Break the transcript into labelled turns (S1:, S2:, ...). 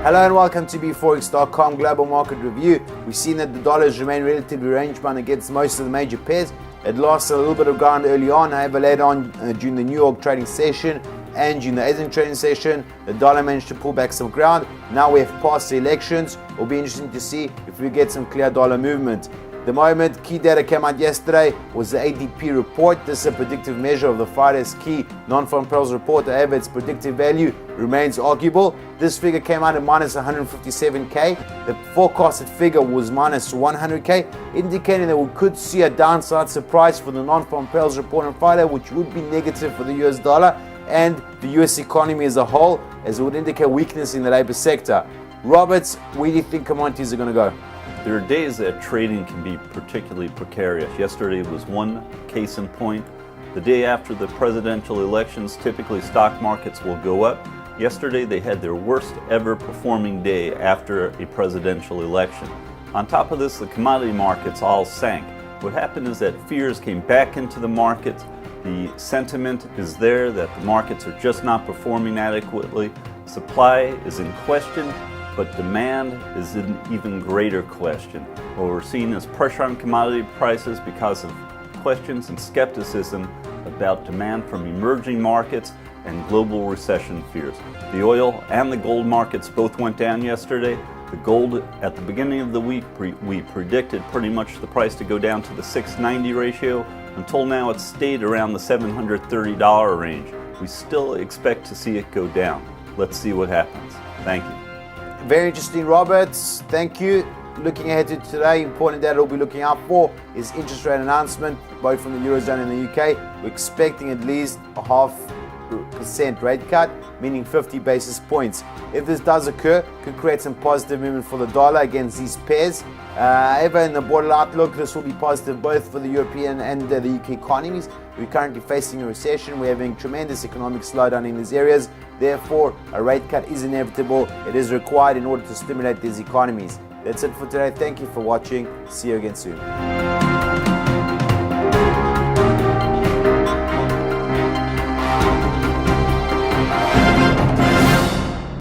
S1: Hello and welcome to Bforex.com Global Market Review. We've seen that the dollar has remained relatively range-bound against most of the major pairs. It lost a little bit of ground early on, however later on during the New York trading session and during the Asian trading session, the dollar managed to pull back some ground. Now we have passed the elections. It will be interesting to see if we get some clear dollar movement. The moment key data came out yesterday was the ADP report. This is a predictive measure of the Friday's key non-farm payrolls report. However, its predictive value remains arguable. This figure came out at minus 157k. The forecasted figure was minus 100k, indicating that we could see a downside surprise for the non-farm payrolls report on Friday, which would be negative for the US dollar and the US economy as a whole, as it would indicate weakness in the labor sector. Roberts, where do you think commodities are going to go?
S2: There are days that trading can be particularly precarious. Yesterday was one case in point. The day after the presidential elections, typically stock markets will go up. Yesterday they had their worst ever performing day after a presidential election. On top of this, the commodity markets all sank. What happened is that fears came back into the markets. The sentiment is there that the markets are just not performing adequately. Supply is in question, but demand is an even greater question. What we're seeing is pressure on commodity prices because of questions and skepticism about demand from emerging markets and global recession fears. The oil and the gold markets both went down yesterday. The gold, at the beginning of the week, we predicted pretty much the price to go down to the 690 ratio. Until now, it's stayed around the $730 range. We still expect to see it go down. Let's see what happens. Thank you.
S1: Very interesting, Roberts. Thank you. Looking ahead to today, important data we'll be looking out for is interest rate announcement, both from the Eurozone and the UK. We're expecting at least a 0.5% rate cut, meaning 50 basis points. If this does occur, it could create some positive movement for the dollar against these pairs. However, in the broader outlook, this will be positive both for the European and the UK economies. We're currently facing a recession. We're having tremendous economic slowdown in these areas. Therefore, a rate cut is inevitable. It is required in order to stimulate these economies. That's it for today. Thank you for watching. See you again soon.